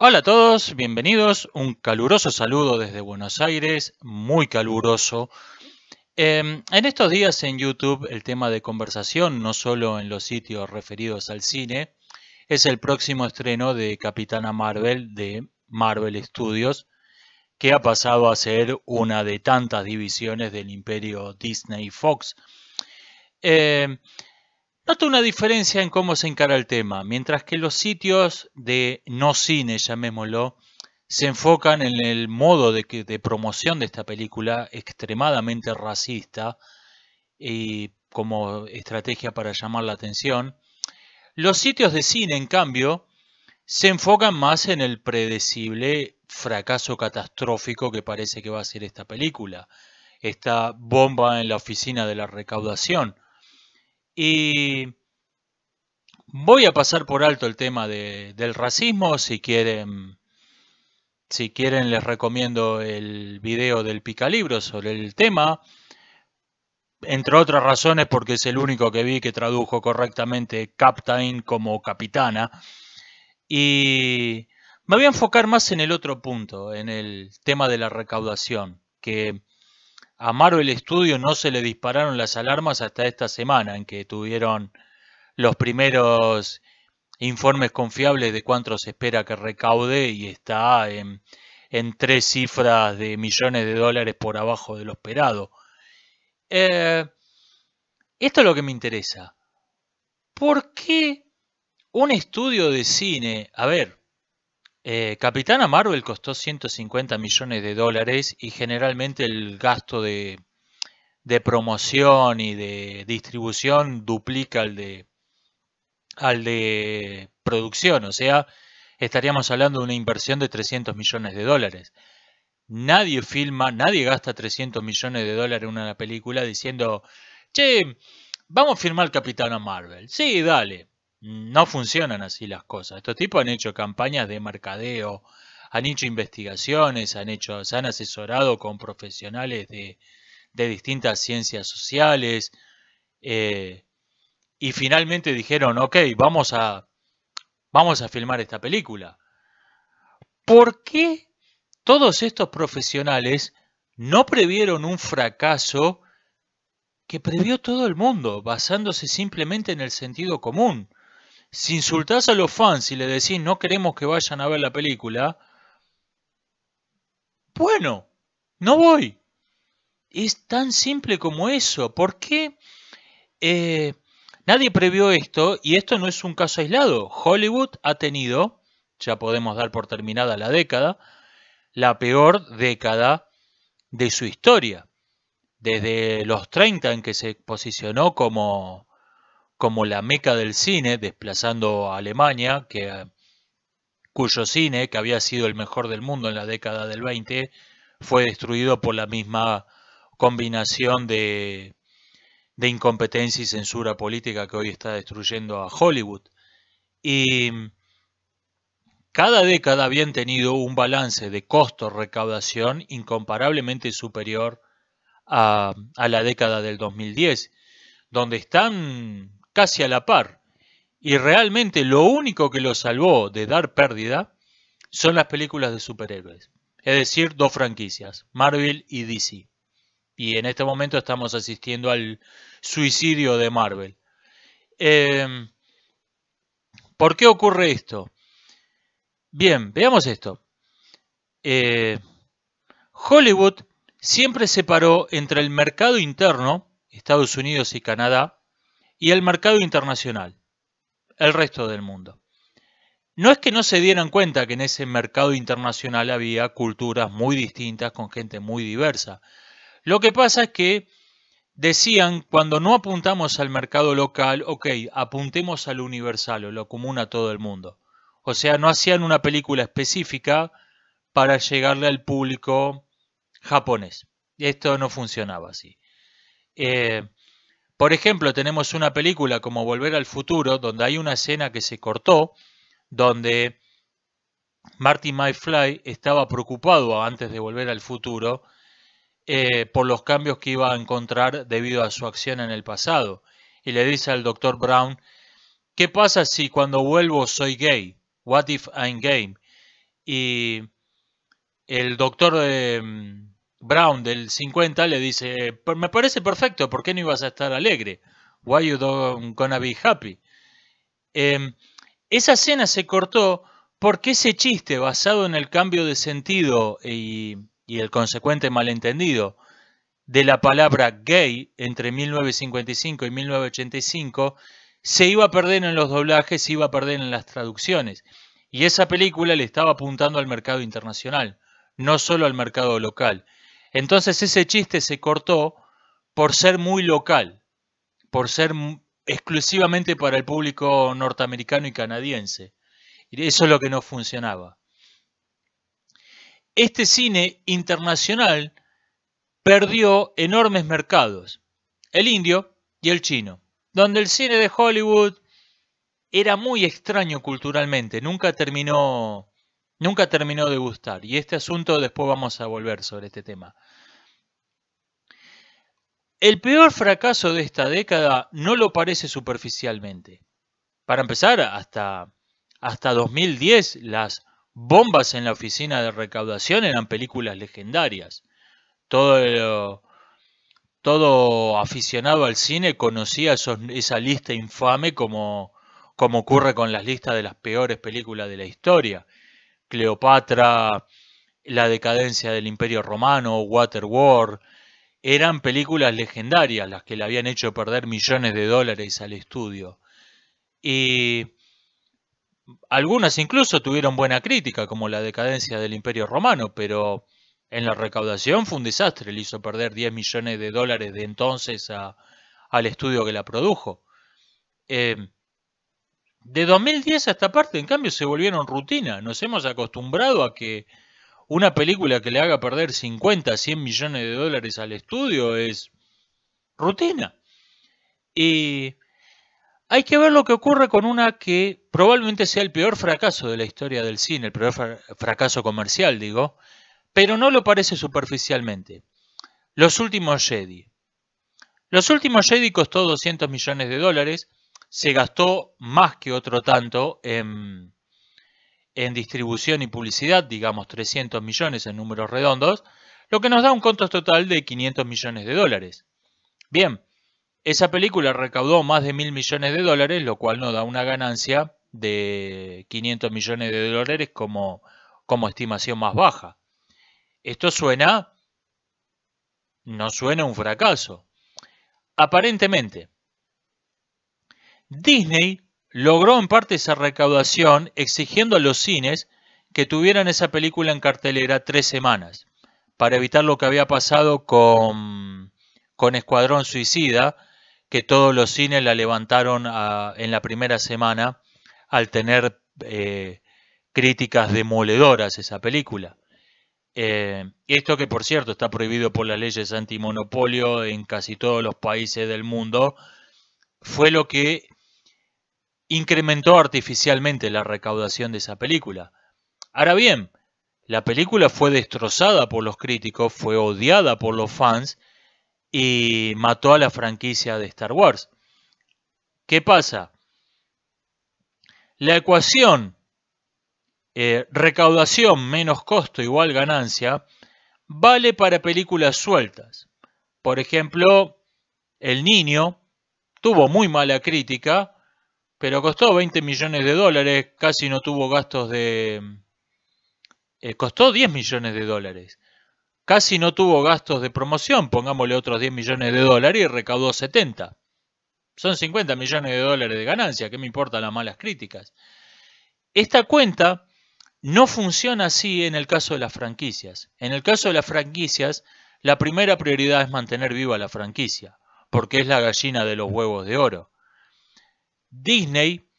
Hola a todos, bienvenidos. Un caluroso saludo desde Buenos Aires, muy caluroso. En estos días en YouTube el tema de conversación, no solo en los sitios referidos al cine, es el próximo estreno de Capitana Marvel de Marvel Studios, que ha pasado a ser una de tantas divisiones del imperio Disney Fox. Eh, Noto una diferencia en cómo se encara el tema. Mientras que los sitios de no cine, llamémoslo, se enfocan en el modo de promoción de esta película extremadamente racista y como estrategia para llamar la atención, los sitios de cine, en cambio, se enfocan más en el predecible fracaso catastrófico que parece que va a ser esta película, esta bomba en la oficina de la recaudación. Y voy a pasar por alto el tema del racismo. Si quieren les recomiendo el video del Picalibro sobre el tema, entre otras razones porque es el único que vi que tradujo correctamente Captain como capitana. Y me voy a enfocar más en el otro punto, en el tema de la recaudación, que a Marvel Studios no se le dispararon las alarmas hasta esta semana, en que tuvieron los primeros informes confiables de cuánto se espera que recaude y está en 3 cifras de millones de dólares por abajo de lo esperado. Eh, Esto es lo que me interesa. ¿Por qué un estudio de cine? A ver, Capitana Marvel costó 150 millones de dólares y generalmente el gasto de promoción y de distribución duplica al de producción, o sea, estaríamos hablando de una inversión de 300 millones de dólares. Nadie filma, nadie gasta 300 millones de dólares en una película diciendo, che, vamos a filmar Capitana Marvel. Sí, dale. No funcionan así las cosas. Estos tipos han hecho campañas de mercadeo, han hecho investigaciones, se han asesorado con profesionales de distintas ciencias sociales, eh, y finalmente dijeron, ok, vamos a filmar esta película. ¿Por qué todos estos profesionales no previeron un fracaso que previó todo el mundo, basándose simplemente en el sentido común? Si insultás a los fans y le decís no queremos que vayan a ver la película, bueno, no voy. Es tan simple como eso. ¿Por qué eh, nadie previó esto? Y esto no es un caso aislado. Hollywood ha tenido, ya podemos dar por terminada la década, la peor década de su historia. Desde los 30 en que se posicionó como la meca del cine, desplazando a Alemania, cuyo cine, que había sido el mejor del mundo en la década del 20, fue destruido por la misma combinación de incompetencia y censura política que hoy está destruyendo a Hollywood. Y cada década habían tenido un balance de costo-recaudación incomparablemente superior a la década del 2010, donde están casi a la par. Y realmente lo único que lo salvó de dar pérdida son las películas de superhéroes. Es decir, dos franquicias, Marvel y DC. Y en este momento estamos asistiendo al suicidio de Marvel. Eh, ¿Por qué ocurre esto? Bien, veamos esto. Eh, Hollywood siempre separó entre el mercado interno, Estados Unidos y Canadá, y el mercado internacional, el resto del mundo. No es que no se dieran cuenta que en ese mercado internacional había culturas muy distintas con gente muy diversa. Lo que pasa es que decían, cuando no apuntamos al mercado local, ok, apuntemos al universal o lo común a todo el mundo. O sea, no hacían una película específica para llegarle al público japonés. Esto no funcionaba así. Eh, por ejemplo, tenemos una película como Volver al Futuro, donde hay una escena que se cortó, donde Marty McFly estaba preocupado antes de Volver al Futuro por los cambios que iba a encontrar debido a su acción en el pasado. Y le dice al Dr. Brown, ¿qué pasa si cuando vuelvo soy gay? What if I'm gay? y el doctor Brown del 50 le dice, me parece perfecto, ¿por qué no ibas a estar alegre? Why you don't gonna be happy? Esa escena se cortó porque ese chiste basado en el cambio de sentido y el consecuente malentendido de la palabra gay entre 1955 y 1985 se iba a perder en los doblajes, se iba a perder en las traducciones. Y esa película le estaba apuntando al mercado internacional, no solo al mercado local. Entonces ese chiste se cortó por ser muy local, por ser exclusivamente para el público norteamericano y canadiense. Y eso es lo que no funcionaba. Este cine internacional perdió enormes mercados, el indio y el chino, donde el cine de Hollywood era muy extraño culturalmente, nunca terminó de gustar. Y este asunto después vamos a volver sobre este tema. El peor fracaso de esta década no lo parece superficialmente. Para empezar, hasta 2010 las bombas en la oficina de recaudación eran películas legendarias. Todo aficionado al cine conocía esa lista infame como ocurre con las listas de las peores películas de la historia. Cleopatra, La decadencia del Imperio Romano, Waterworld, eran películas legendarias las que le habían hecho perder millones de dólares al estudio. Y algunas incluso tuvieron buena crítica, como La decadencia del Imperio Romano, pero en la recaudación fue un desastre, le hizo perder 10 millones de dólares de entonces al estudio que la produjo. De 2010 a esta parte, en cambio, se volvieron rutina. Nos hemos acostumbrado a que una película que le haga perder 50, 100 millones de dólares al estudio es rutina. Y hay que ver lo que ocurre con una que probablemente sea el peor fracaso de la historia del cine, el peor fracaso comercial, digo, pero no lo parece superficialmente. Los últimos Jedi. Los últimos Jedi costó 200 millones de dólares, se gastó más que otro tanto en distribución y publicidad, digamos 300 millones en números redondos, lo que nos da un costo total de 500 millones de dólares. Bien, esa película recaudó más de 1.000 millones de dólares, lo cual nos da una ganancia de 500 millones de dólares como estimación más baja. Esto no suena un fracaso. Aparentemente, Disney logró en parte esa recaudación exigiendo a los cines que tuvieran esa película en cartelera 3 semanas, para evitar lo que había pasado con Escuadrón Suicida, que todos los cines la levantaron en la primera semana al tener críticas demoledoras esa película. Esto que por cierto está prohibido por las leyes antimonopolio en casi todos los países del mundo, fue lo que incrementó artificialmente la recaudación de esa película. Ahora bien, la película fue destrozada por los críticos, fue odiada por los fans y mató a la franquicia de Star Wars. ¿Qué pasa? La ecuación recaudación menos costo igual ganancia vale para películas sueltas. Por ejemplo, El Niño tuvo muy mala crítica, pero costó 20 millones de dólares, casi no tuvo gastos costó 10 millones de dólares. Casi no tuvo gastos de promoción, pongámosle otros 10 millones de dólares y recaudó 70. Son 50 millones de dólares de ganancia, ¿qué me importan las malas críticas? Esta cuenta no funciona así en el caso de las franquicias. En el caso de las franquicias, la primera prioridad es mantener viva la franquicia, porque es la gallina de los huevos de oro. Disney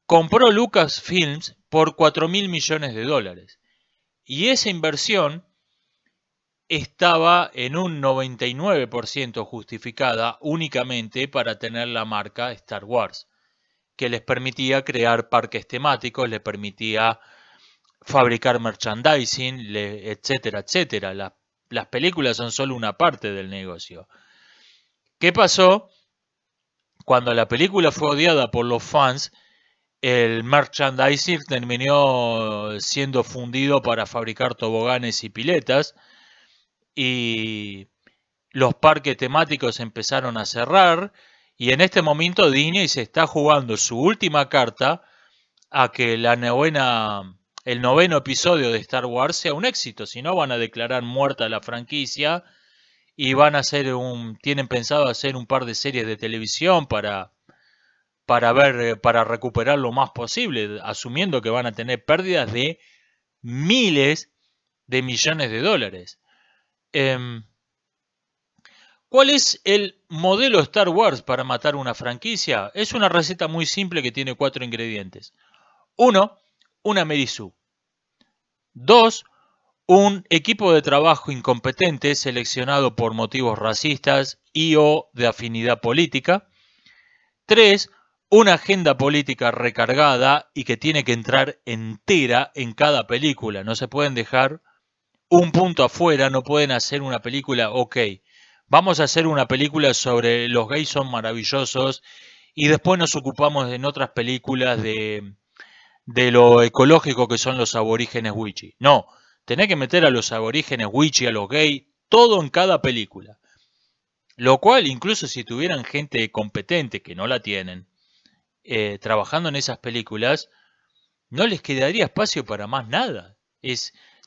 compró Lucasfilms por 4.000 millones de dólares y esa inversión estaba en un 99% justificada únicamente para tener la marca Star Wars, que les permitía crear parques temáticos, les permitía fabricar merchandising, etcétera, etcétera. Las películas son solo una parte del negocio. ¿Qué pasó? Cuando la película fue odiada por los fans, el merchandising terminó siendo fundido para fabricar toboganes y piletas, y los parques temáticos empezaron a cerrar, y en este momento Disney se está jugando su última carta a que el noveno episodio de Star Wars sea un éxito, si no van a declarar muerta la franquicia y tienen pensado hacer un par de series de televisión para recuperar lo más posible, asumiendo que van a tener pérdidas de miles de millones de dólares. ¿Cuál es el modelo Star Wars para matar una franquicia? Es una receta muy simple que tiene 4 ingredientes. 1. Una Mary Sue. 2. Un equipo de trabajo incompetente seleccionado por motivos racistas y o de afinidad política. 3. Una agenda política recargada y que tiene que entrar entera en cada película. No se pueden dejar un punto afuera, no pueden hacer una película, ok, vamos a hacer una película sobre los gays son maravillosos y después nos ocupamos en otras películas de lo ecológico que son los aborígenes wichí. No, tenés que meter a los aborígenes wichí, a los gays, todo en cada película. Lo cual, incluso si tuvieran gente competente, que no la tienen, trabajando en esas películas, no les quedaría espacio para más nada.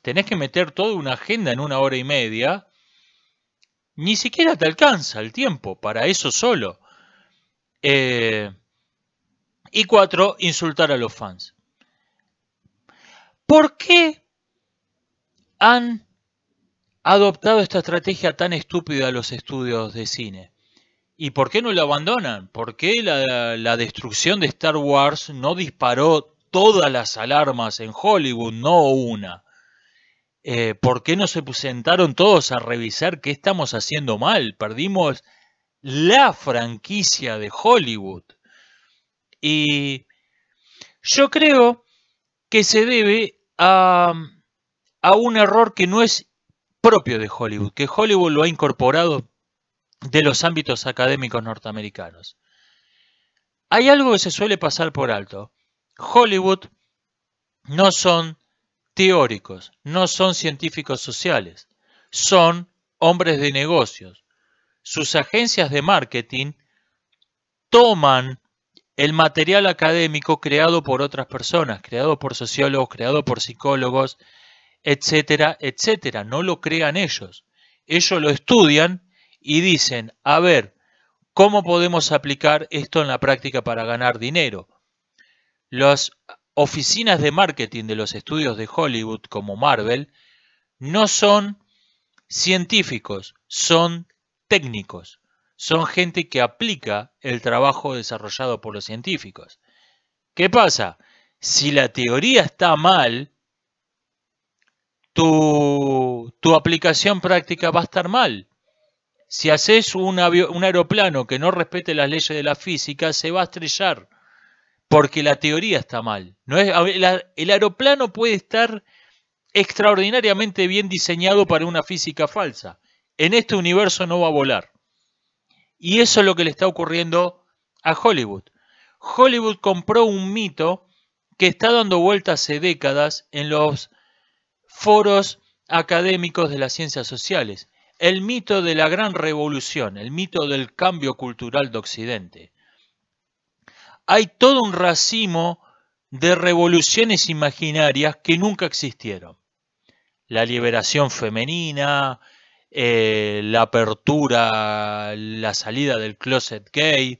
Tenés que meter toda una agenda en 1 hora y media. Ni siquiera te alcanza el tiempo para eso solo. Y 4, insultar a los fans. ¿Por qué han adoptado esta estrategia tan estúpida los estudios de cine? ¿Y por qué no lo abandonan? ¿Por qué la destrucción de Star Wars no disparó todas las alarmas en Hollywood, no una? ¿Por qué no se sentaron todos a revisar qué estamos haciendo mal? Perdimos la franquicia de Hollywood. Y yo creo que se debe a un error que no es propio de Hollywood, que Hollywood lo ha incorporado de los ámbitos académicos norteamericanos. Hay algo que se suele pasar por alto. Hollywood no son teóricos, no son científicos sociales, son hombres de negocios. Sus agencias de marketing toman el material académico creado por otras personas, creado por sociólogos, creado por psicólogos, etcétera, etcétera. No lo crean ellos. Ellos lo estudian y dicen, a ver, ¿cómo podemos aplicar esto en la práctica para ganar dinero? Las oficinas de marketing de los estudios de Hollywood, como Marvel, no son científicos, son técnicos. Son gente que aplica el trabajo desarrollado por los científicos. ¿Qué pasa? Si la teoría está mal, tu aplicación práctica va a estar mal. Si haces un aeroplano que no respete las leyes de la física, se va a estrellar, porque la teoría está mal. El aeroplano puede estar extraordinariamente bien diseñado para una física falsa. En este universo no va a volar. Y eso es lo que le está ocurriendo a Hollywood. Hollywood compró un mito que está dando vuelta hace décadas en los foros académicos de las ciencias sociales. El mito de la gran revolución, el mito del cambio cultural de Occidente. Hay todo un racimo de revoluciones imaginarias que nunca existieron. La liberación femenina, la apertura, la salida del closet gay,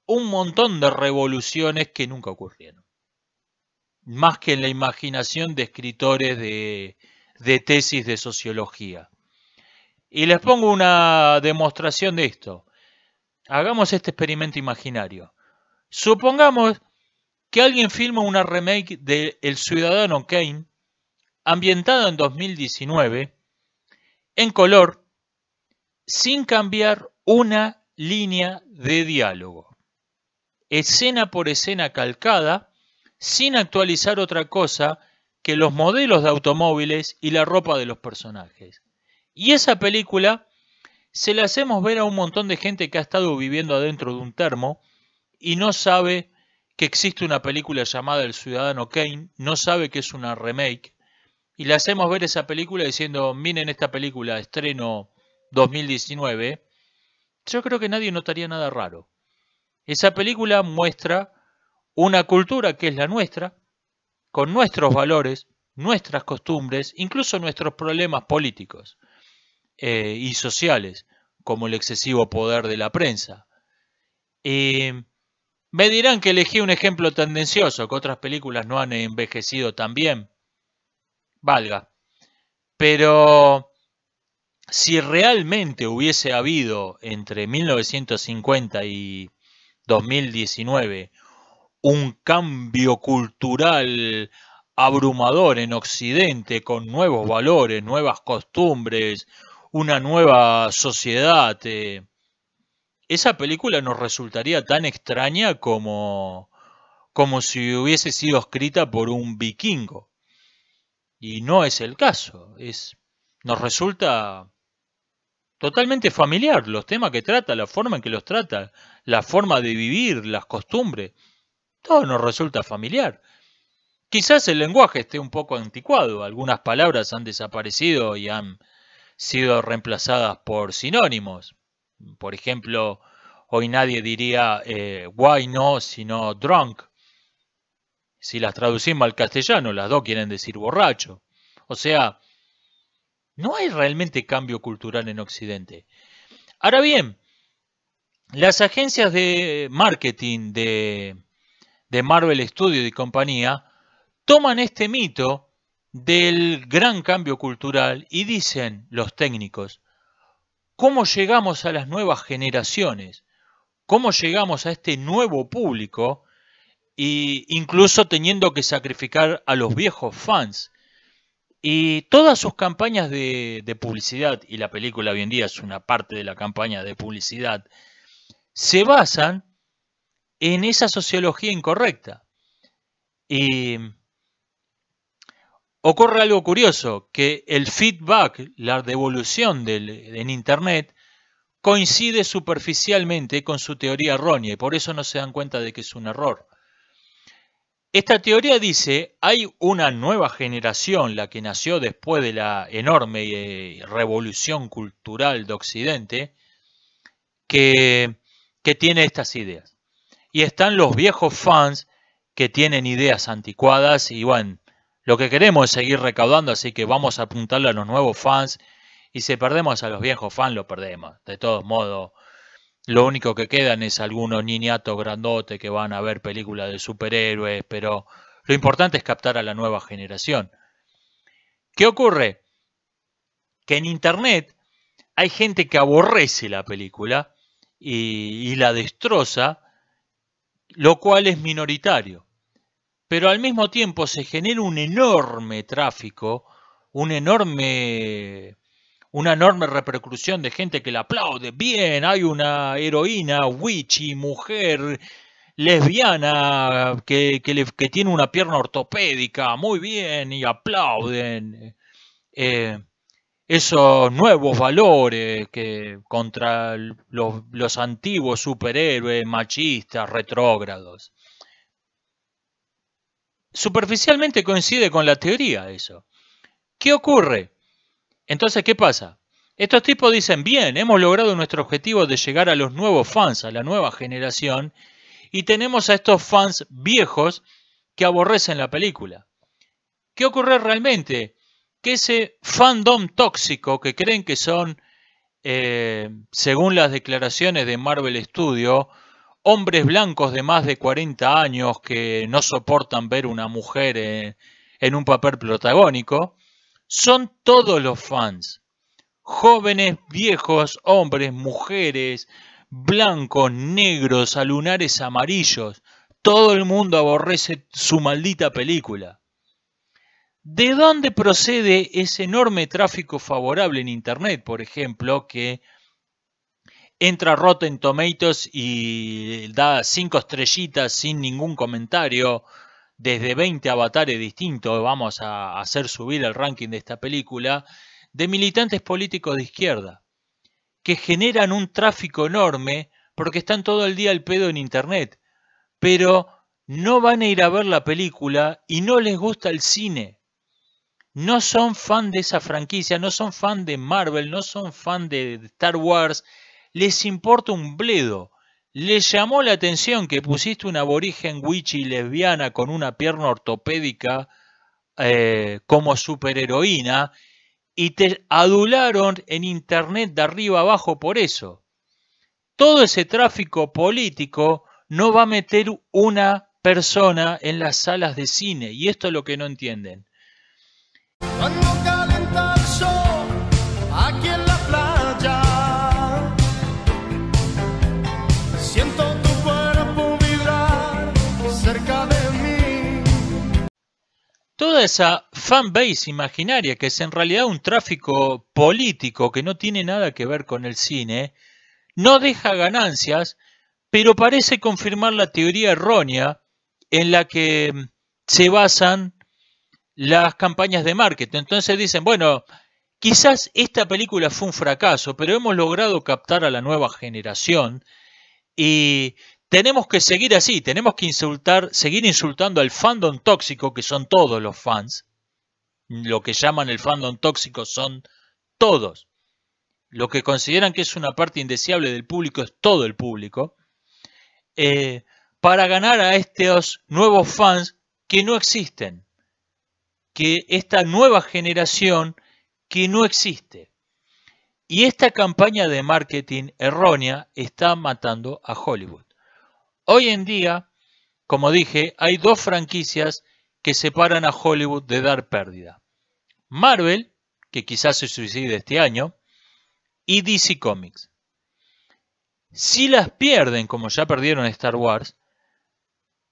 un montón de revoluciones que nunca ocurrieron. Más que en la imaginación de escritores de tesis de sociología. Y les pongo una demostración de esto. Hagamos este experimento imaginario. Supongamos que alguien filma una remake de El Ciudadano Kane, ambientada en 2019, en color, sin cambiar una línea de diálogo. Escena por escena calcada, sin actualizar otra cosa que los modelos de automóviles y la ropa de los personajes. Y esa película se la hacemos ver a un montón de gente que ha estado viviendo adentro de un termo y no sabe que existe una película llamada El Ciudadano Kane, no sabe que es una remake, y le hacemos ver esa película diciendo, miren esta película, estreno 2019, yo creo que nadie notaría nada raro. Esa película muestra una cultura que es la nuestra, con nuestros valores, nuestras costumbres, incluso nuestros problemas políticos y sociales, como el excesivo poder de la prensa. Me dirán que elegí un ejemplo tendencioso, que otras películas no han envejecido tan bien. Valga. Pero si realmente hubiese habido entre 1950 y 2019 un cambio cultural abrumador en Occidente con nuevos valores, nuevas costumbres, una nueva sociedad, esa película nos resultaría tan extraña como si hubiese sido escrita por un vikingo. Y no es el caso. Nos resulta totalmente familiar los temas que trata, la forma en que los trata, la forma de vivir, las costumbres. Todo nos resulta familiar. Quizás el lenguaje esté un poco anticuado, algunas palabras han desaparecido y han sido reemplazadas por sinónimos. Por ejemplo, hoy nadie diría why no, sino drunk. Si las traducimos al castellano, las dos quieren decir borracho. O sea, no hay realmente cambio cultural en Occidente. Ahora bien, las agencias de marketing de Marvel Studios y compañía toman este mito del gran cambio cultural y dicen los técnicos, ¿cómo llegamos a las nuevas generaciones? ¿Cómo llegamos a este nuevo público? E incluso teniendo que sacrificar a los viejos fans. Y todas sus campañas de publicidad, y la película hoy en día es una parte de la campaña de publicidad, se basan en esa sociología incorrecta. Y ocurre algo curioso, que el feedback, la devolución en Internet, coincide superficialmente con su teoría errónea y por eso no se dan cuenta de que es un error. Esta teoría dice, hay una nueva generación, la que nació después de la enorme revolución cultural de Occidente, que tiene estas ideas. Y están los viejos fans que tienen ideas anticuadas y bueno, lo que queremos es seguir recaudando, así que vamos a apuntarle a los nuevos fans y si perdemos a los viejos fans, lo perdemos. De todos modos, lo único que quedan es algunos niñatos grandotes que van a ver películas de superhéroes, pero lo importante es captar a la nueva generación. ¿Qué ocurre? Que en Internet hay gente que aborrece la película y la destroza, lo cual es minoritario. Pero al mismo tiempo se genera un enorme tráfico, una enorme repercusión de gente que la aplaude. Bien, hay una heroína, witchy, mujer, lesbiana, que tiene una pierna ortopédica, muy bien, y aplauden. Esos nuevos valores que contra los antiguos superhéroes machistas, retrógrados. Superficialmente coincide con la teoría eso. ¿Qué ocurre? Entonces, ¿qué pasa? Estos tipos dicen, bien, hemos logrado nuestro objetivo de llegar a los nuevos fans, a la nueva generación, y tenemos a estos fans viejos que aborrecen la película. ¿Qué ocurre realmente? Que ese fandom tóxico que creen que son, según las declaraciones de Marvel Studios, hombres blancos de más de 40 años que no soportan ver una mujer en un papel protagónico, son todos los fans. Jóvenes, viejos, hombres, mujeres, blancos, negros, a lunares amarillos. Todo el mundo aborrece su maldita película. ¿De dónde procede ese enorme tráfico favorable en Internet, por ejemplo, que entra a Rotten Tomatoes y da 5 estrellitas sin ningún comentario, desde 20 avatares distintos, vamos a hacer subir el ranking de esta película, de militantes políticos de izquierda, que generan un tráfico enorme porque están todo el día al pedo en Internet, pero no van a ir a ver la película y no les gusta el cine. No son fan de esa franquicia, no son fan de Marvel, no son fan de Star Wars. Les importa un bledo. Les llamó la atención que pusiste una aborigen wichi lesbiana con una pierna ortopédica como superheroína y te adularon en internet de arriba abajo por eso. Todo ese tráfico político no va a meter una persona en las salas de cine y esto es lo que no entienden. Cuando calienta el sol aquí en la playa, siento tu cuerpo vibrar cerca de mí. Toda esa fanbase imaginaria que es en realidad un tráfico político que no tiene nada que ver con el cine, no deja ganancias, pero parece confirmar la teoría errónea en la que se basan las campañas de marketing. Entonces dicen, bueno, quizás esta película fue un fracaso, pero hemos logrado captar a la nueva generación y tenemos que seguir así, tenemos que seguir insultando al fandom tóxico, que son todos los fans. Lo que llaman el fandom tóxico son todos. Lo que consideran que es una parte indeseable del público es todo el público. Para ganar a estos nuevos fans que no existen. Que esta nueva generación que no existe. Y esta campaña de marketing errónea está matando a Hollywood. Hoy en día, como dije, hay dos franquicias que separan a Hollywood de dar pérdida. Marvel, que quizás se suicide este año, y DC Comics. Si las pierden, como ya perdieron Star Wars,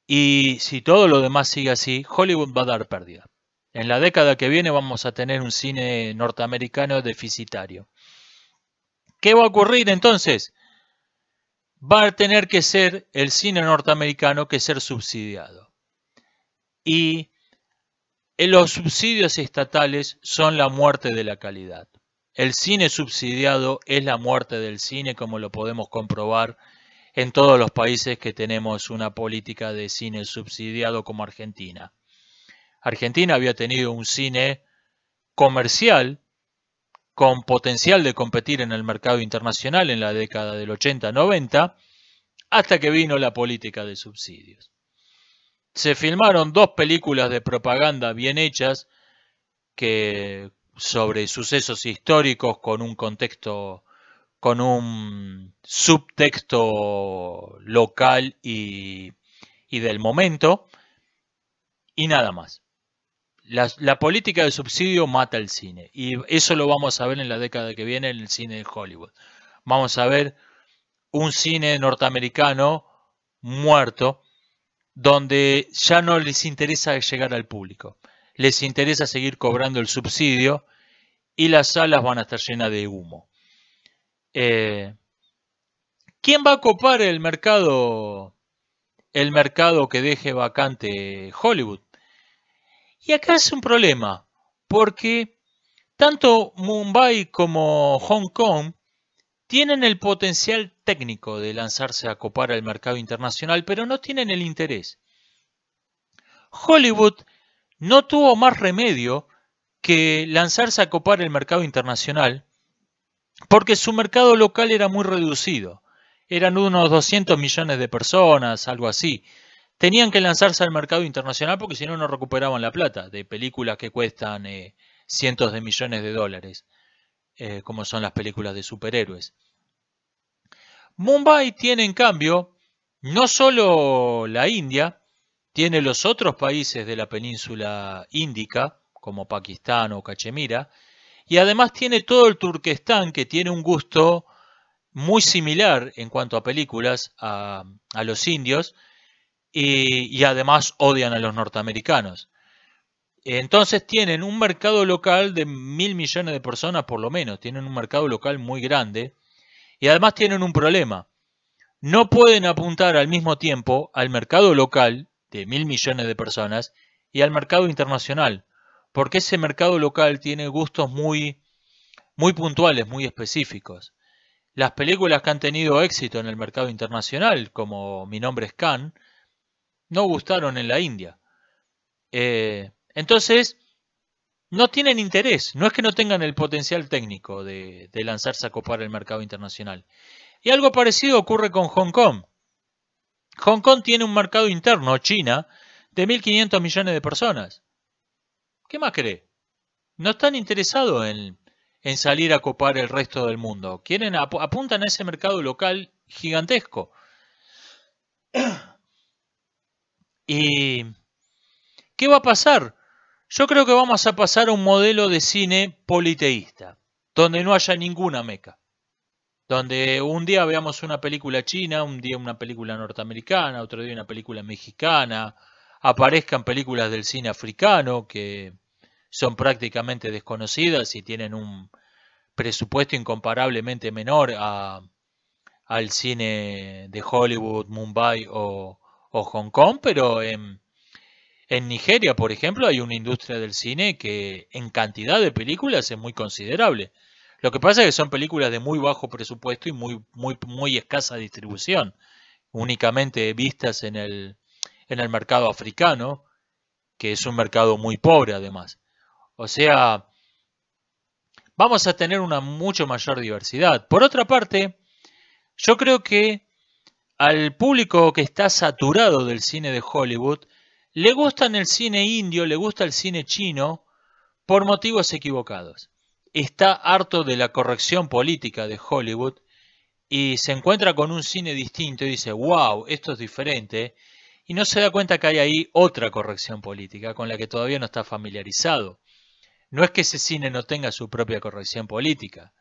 y si todo lo demás sigue así, Hollywood va a dar pérdida. En la década que viene vamos a tener un cine norteamericano deficitario. ¿Qué va a ocurrir entonces? Va a tener que ser el cine norteamericano que ser subsidiado. Y los subsidios estatales son la muerte de la calidad. El cine subsidiado es la muerte del cine, como lo podemos comprobar en todos los países que tenemos una política de cine subsidiado como Argentina. Argentina había tenido un cine comercial con potencial de competir en el mercado internacional en la década del 80-90, hasta que vino la política de subsidios. Se filmaron dos películas de propaganda bien hechas sobre sucesos históricos con un contexto, con un subtexto local y del momento, y nada más. La política de subsidio mata el cine y eso lo vamos a ver en la década que viene en el cine de Hollywood. Vamos a ver un cine norteamericano muerto donde ya no les interesa llegar al público. Les interesa seguir cobrando el subsidio y las salas van a estar llenas de humo. ¿Quién va a copar el mercado que deje vacante Hollywood? Y acá es un problema, porque tanto Mumbai como Hong Kong tienen el potencial técnico de lanzarse a copar al mercado internacional, pero no tienen el interés. Hollywood no tuvo más remedio que lanzarse a copar el mercado internacional, porque su mercado local era muy reducido. Eran unos 200 millones de personas, algo así. Tenían que lanzarse al mercado internacional porque si no, no recuperaban la plata de películas que cuestan cientos de millones de dólares, como son las películas de superhéroes. Mumbai tiene, en cambio, no solo la India, tiene los otros países de la península índica, como Pakistán o Cachemira, y además tiene todo el Turquestán, que tiene un gusto muy similar en cuanto a películas a los indios, y además odian a los norteamericanos. Entonces tienen un mercado local de 1.000 millones de personas por lo menos, tienen un mercado local muy grande y además tienen un problema. No pueden apuntar al mismo tiempo al mercado local de 1.000 millones de personas y al mercado internacional, porque ese mercado local tiene gustos muy puntuales, muy específicos. Las películas que han tenido éxito en el mercado internacional, como Mi nombre es Khan, no gustaron en la India. Entonces, no tienen interés, no es que no tengan el potencial técnico de lanzarse a copar el mercado internacional. Y algo parecido ocurre con Hong Kong. Hong Kong tiene un mercado interno, China, de 1.500 millones de personas. ¿Qué más cree? No están interesados en salir a copar el resto del mundo. Apuntan a ese mercado local gigantesco. ¿Y qué va a pasar? Yo creo que vamos a pasar a un modelo de cine politeísta, donde no haya ninguna meca. Donde un día veamos una película china, un día una película norteamericana, otro día una película mexicana, aparezcan películas del cine africano que son prácticamente desconocidas y tienen un presupuesto incomparablemente menor al cine de Hollywood, Mumbai o Hong Kong, pero en Nigeria, por ejemplo, hay una industria del cine que en cantidad de películas es muy considerable. Lo que pasa es que son películas de muy bajo presupuesto y muy escasa distribución, únicamente vistas en el mercado africano, que es un mercado muy pobre además. O sea, vamos a tener una mucho mayor diversidad. Por otra parte, yo creo que al público que está saturado del cine de Hollywood, le gusta el cine indio, le gusta el cine chino, por motivos equivocados. Está harto de la corrección política de Hollywood y se encuentra con un cine distinto y dice, wow, esto es diferente, y no se da cuenta que hay ahí otra corrección política con la que todavía no está familiarizado. No es que ese cine no tenga su propia corrección política.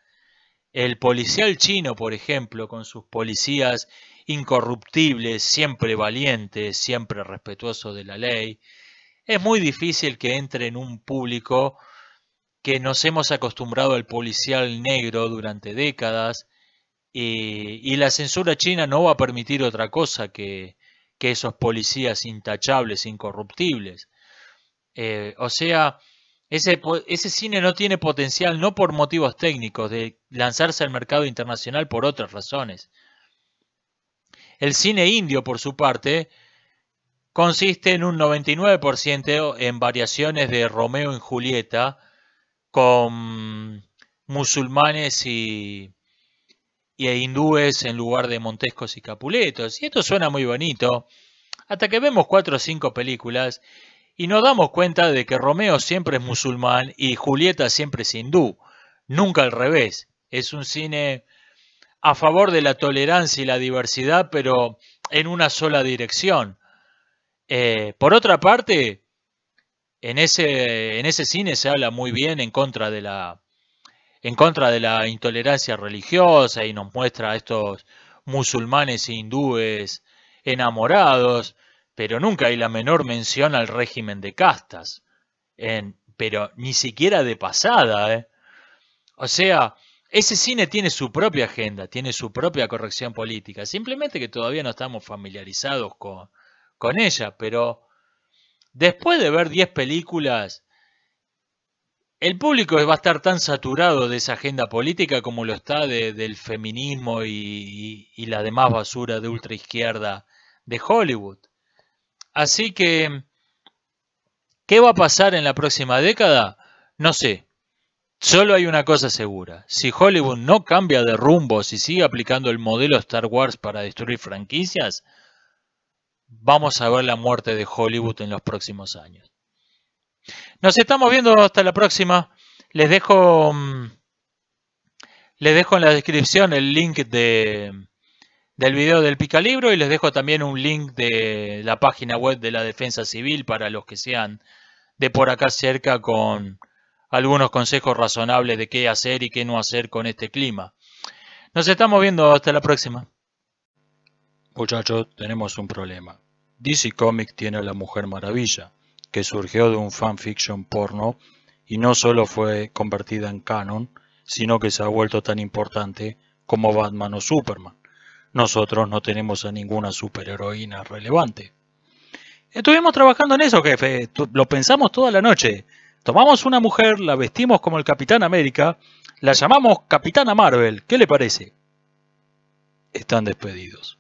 El policial chino, por ejemplo, con sus policías incorruptibles, siempre valientes, siempre respetuosos de la ley, es muy difícil que entre en un público que nos hemos acostumbrado al policial negro durante décadas y la censura china no va a permitir otra cosa que esos policías intachables, incorruptibles. O sea, ese cine no tiene potencial no por motivos técnicos de lanzarse al mercado internacional por otras razones. El cine indio, por su parte, consiste en un 99% en variaciones de Romeo y Julieta con musulmanes e hindúes en lugar de Montescos y Capuletos. Y esto suena muy bonito, hasta que vemos 4 o 5 películas y nos damos cuenta de que Romeo siempre es musulmán y Julieta siempre es hindú, nunca al revés. Es un cine a favor de la tolerancia y la diversidad, pero en una sola dirección. Por otra parte, en ese cine se habla muy bien en contra de la intolerancia religiosa y nos muestra a estos musulmanes e hindúes enamorados, pero nunca hay la menor mención al régimen de castas, pero ni siquiera de pasada. O sea, ese cine tiene su propia agenda, tiene su propia corrección política, simplemente que todavía no estamos familiarizados con ella, pero después de ver 10 películas, el público va a estar tan saturado de esa agenda política como lo está del feminismo y la demás basura de ultraizquierda de Hollywood. Así que, ¿qué va a pasar en la próxima década? No sé. Solo hay una cosa segura. Si Hollywood no cambia de rumbo, si sigue aplicando el modelo Star Wars para destruir franquicias, vamos a ver la muerte de Hollywood en los próximos años. Nos estamos viendo hasta la próxima. Les dejo en la descripción el link del video del Picalibro y les dejo también un link de la página web de la Defensa Civil para los que sean de por acá cerca con algunos consejos razonables de qué hacer y qué no hacer con este clima. Nos estamos viendo hasta la próxima. Muchachos, tenemos un problema. DC Comics tiene a la Mujer Maravilla, que surgió de un fanfiction porno y no solo fue convertida en canon, sino que se ha vuelto tan importante como Batman o Superman. Nosotros no tenemos a ninguna superheroína relevante. Estuvimos trabajando en eso, jefe. Lo pensamos toda la noche. Tomamos una mujer, la vestimos como el Capitán América, la llamamos Capitana Marvel. ¿Qué le parece? Están despedidos.